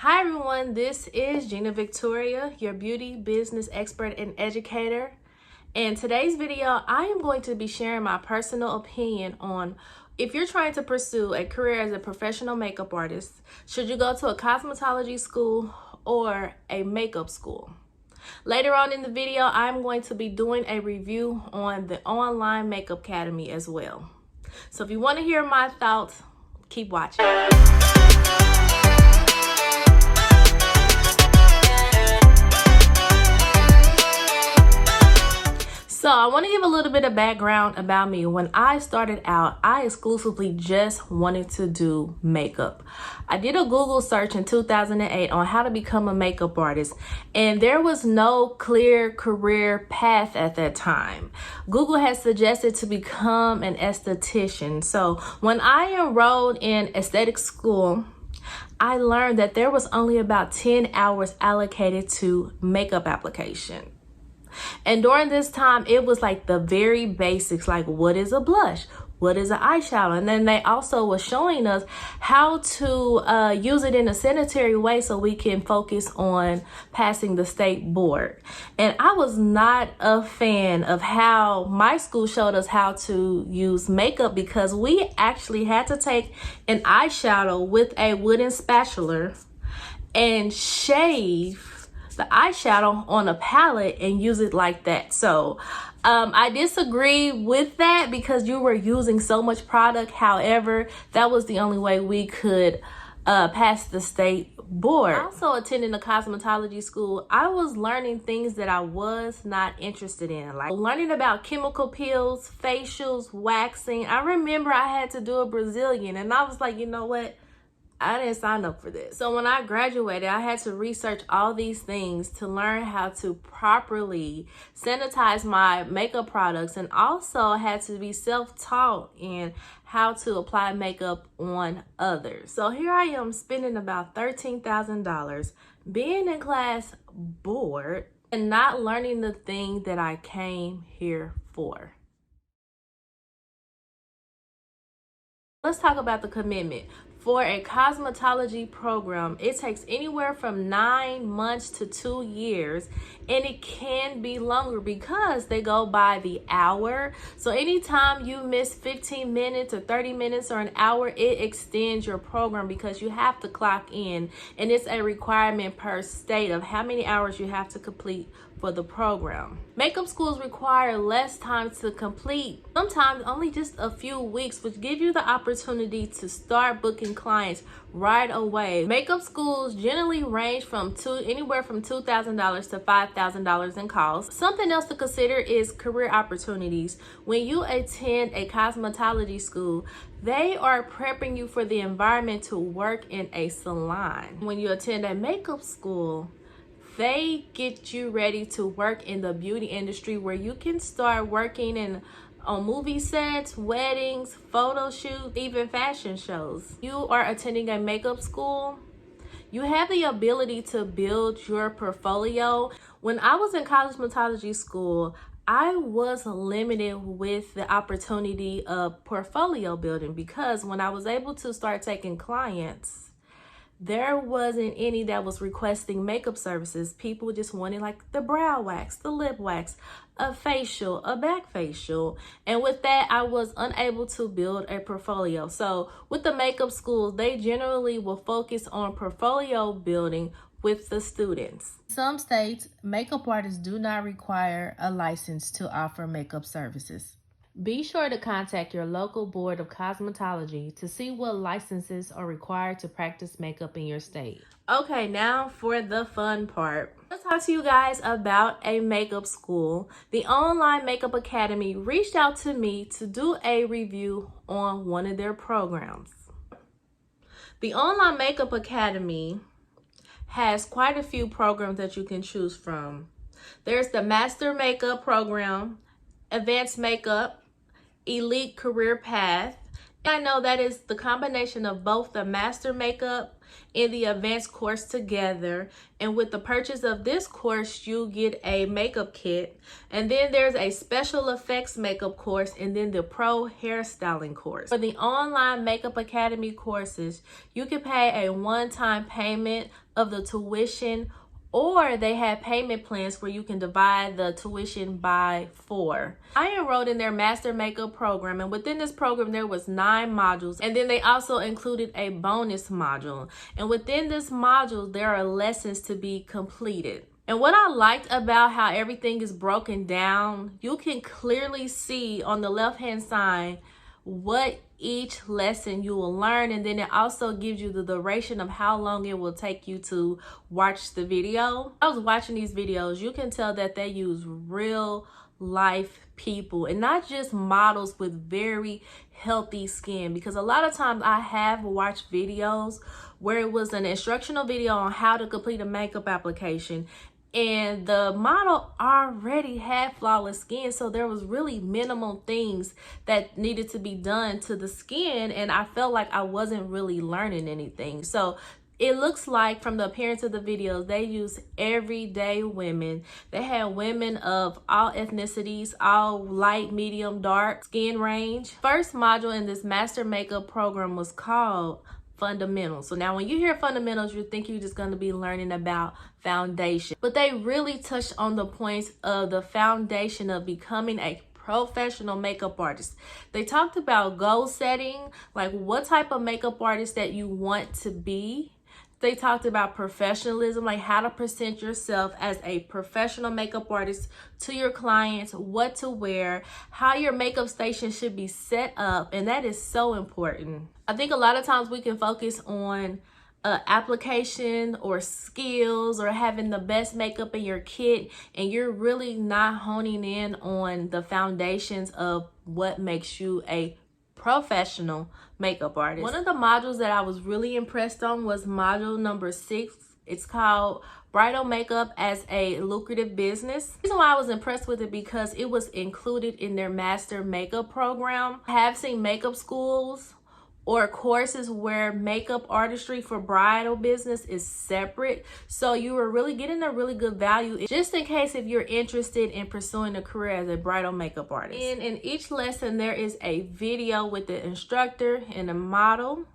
Hi everyone, this is Gina Victoria, your beauty business expert and educator. In today's video, I am going to be sharing my personal opinion on if you're trying to pursue a career as a professional makeup artist, should you go to a cosmetology school or a makeup school? Later on in the video, I'm going to be doing a review on the online makeup academy as well. So if you want to hear my thoughts, keep watching. So I want to give a little bit of background about me. When I started out, I exclusively just wanted to do makeup. I did a Google search in 2008 on how to become a makeup artist, and there was no clear career path at that time. Google had suggested to become an esthetician. So when I enrolled in aesthetics school, I learned that there was only about 10 hours allocated to makeup application. And during this time, it was like the very basics, like what is a blush? What is an eyeshadow? And then they also were showing us how to use it in a sanitary way so we can focus on passing the state board. And I was not a fan of how my school showed us how to use makeup, because we actually had to take an eyeshadow with a wooden spatula and shave the eyeshadow on a palette and use it like that. So I disagree with that because you were using so much product. However, that was the only way we could pass the state board. Also attending a cosmetology school, I was learning things that I was not interested in, like learning about chemical peels, facials, waxing. I remember I had to do a Brazilian and I was like, you know what? I didn't sign up for this. So when I graduated, I had to research all these things to learn how to properly sanitize my makeup products, and also had to be self-taught in how to apply makeup on others. So here I am spending about $13,000 being in class bored and not learning the thing that I came here for. Let's talk about the commitment. For a cosmetology program, it takes anywhere from 9 months to 2 years, and it can be longer because they go by the hour. So anytime you miss 15 minutes or 30 minutes or an hour, it extends your program because you have to clock in, and it's a requirement per state of how many hours you have to complete for the program. Makeup schools require less time to complete, sometimes only just a few weeks, which give you the opportunity to start booking clients right away. Makeup schools generally range from anywhere from $2,000 to $5,000 in cost. Something else to consider is career opportunities. When you attend a cosmetology school, they are prepping you for the environment to work in a salon. When you attend a makeup school, they get you ready to work in the beauty industry, where you can start working on movie sets, weddings, photo shoots, even fashion shows. You are attending a makeup school, you have the ability to build your portfolio. When I was in cosmetology school, I was limited with the opportunity of portfolio building, because when I was able to start taking clients, there wasn't any that was requesting makeup services. People just wanted like the brow wax, the lip wax, a facial, a back facial. And with that, I was unable to build a portfolio. So with the makeup schools, they generally will focus on portfolio building with the students. In some states, makeup artists do not require a license to offer makeup services. Be sure to contact your local board of cosmetology to see what licenses are required to practice makeup in your state. Okay, now for the fun part. Let's talk to you guys about a makeup school. The Online Makeup Academy reached out to me to do a review on one of their programs. The Online Makeup Academy has quite a few programs that you can choose from. There's the Master Makeup Program, Advanced Makeup, Elite Career Path. I know that is the combination of both the Master Makeup in the advanced course together. And with the purchase of this course, you get a makeup kit. And then there's a special effects makeup course, and then the pro hairstyling course. For the online makeup academy courses, you can pay a one-time payment of the tuition, or they have payment plans where you can divide the tuition by 4. I enrolled in their master makeup program, and within this program there was 9 modules, and then they also included a bonus module. And within this module there are lessons to be completed. And what I liked about how everything is broken down, you can clearly see on the left hand side what each lesson you will learn, and then it also gives you the duration of how long it will take you to watch the video. I was watching these videos, you can tell that they use real life people and not just models with very healthy skin, because a lot of times I have watched videos where it was an instructional video on how to complete a makeup application, and the model already had flawless skin, so there was really minimal things that needed to be done to the skin, and I felt like I wasn't really learning anything. So it looks like from the appearance of the videos, they use everyday women. They had women of all ethnicities, all light, medium, dark skin range. First module in this master makeup program was called fundamentals. So now when you hear fundamentals, you think you're just going to be learning about foundation, but they really touched on the points of the foundation of becoming a professional makeup artist. They talked about goal setting, like what type of makeup artist that you want to be. They talked about professionalism, like how to present yourself as a professional makeup artist to your clients, what to wear, how your makeup station should be set up, and that is so important. I think a lot of times we can focus on application or skills or having the best makeup in your kit, and you're really not honing in on the foundations of what makes you a professional makeup artist. One of the modules that I was really impressed on was module number 6. It's called Bridal Makeup as a Lucrative Business. The reason why I was impressed with it because it was included in their master makeup program. I have seen makeup schools or courses where makeup artistry for bridal business is separate, so you are really getting a really good value just in case if you're interested in pursuing a career as a bridal makeup artist. And in each lesson there is a video with the instructor and a model,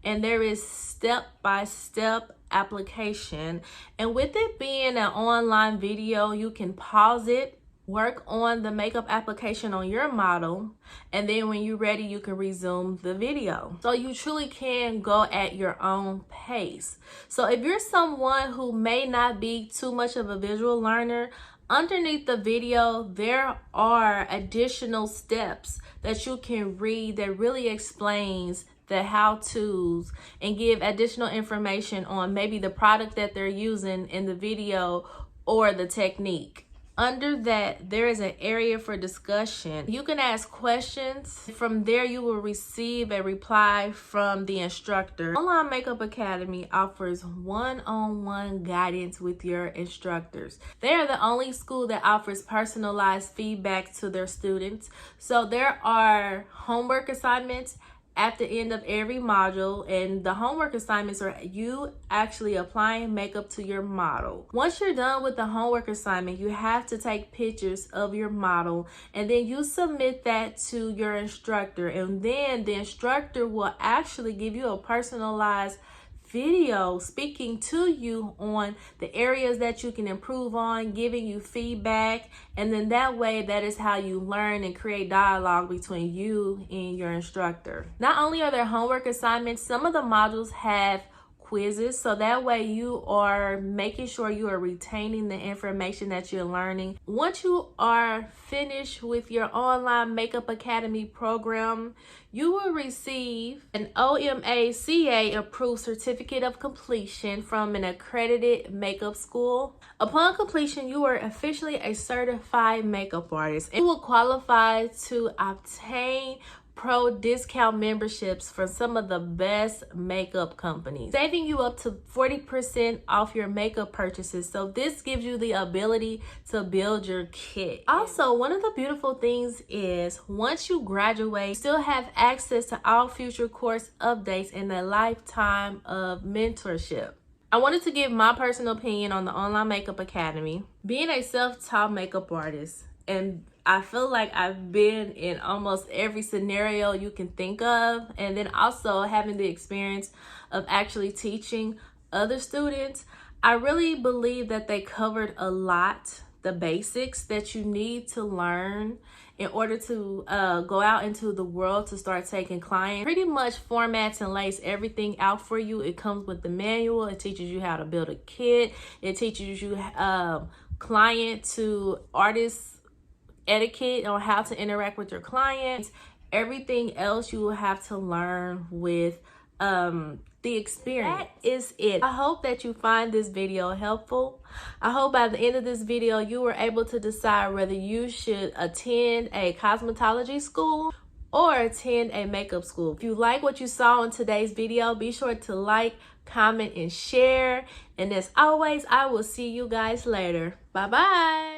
and there is step-by-step application. And with it being an online video, you can pause it, work on the makeup application on your model, and then when you're ready you can resume the video. So you truly can go at your own pace. So if you're someone who may not be too much of a visual learner, underneath the video there are additional steps that you can read that really explains the how-tos and give additional information on maybe the product that they're using in the video or the technique. Under that, there is an area for discussion. You can ask questions. From there, you will receive a reply from the instructor. Online Makeup Academy offers one-on-one guidance with your instructors. They are the only school that offers personalized feedback to their students. So there are homework assignments at the end of every module, and the homework assignments are you actually applying makeup to your model. Once you're done with the homework assignment, you have to take pictures of your model, and then you submit that to your instructor, and then the instructor will actually give you a personalized video speaking to you on the areas that you can improve on, giving you feedback, and then that way that is how you learn and create dialogue between you and your instructor. Not only are there homework assignments, some of the modules have quizzes, so that way you are making sure you are retaining the information that you're learning. Once you are finished with your online makeup academy program, you will receive an OMACA approved certificate of completion from an accredited makeup school. Upon completion, you are officially a certified makeup artist and you will qualify to obtain pro discount memberships for some of the best makeup companies, saving you up to 40% off your makeup purchases. So this gives you the ability to build your kit. Also, one of the beautiful things is once you graduate, you still have access to all future course updates and a lifetime of mentorship. I wanted to give my personal opinion on the Online Makeup Academy. Being a self-taught makeup artist, and I feel like I've been in almost every scenario you can think of, and then also having the experience of actually teaching other students, I really believe that they covered a lot, the basics that you need to learn in order to go out into the world to start taking clients. Pretty much formats and lays everything out for you. It comes with the manual. It teaches you how to build a kit. It teaches you client to artist etiquette on how to interact with your clients. Everything else you will have to learn with the experience. That is it. I hope that you find this video helpful. I hope by the end of this video you were able to decide whether you should attend a cosmetology school or attend a makeup school. If you like what you saw in today's video, be sure to like, comment, and share. And as always, I will see you guys later. Bye-bye.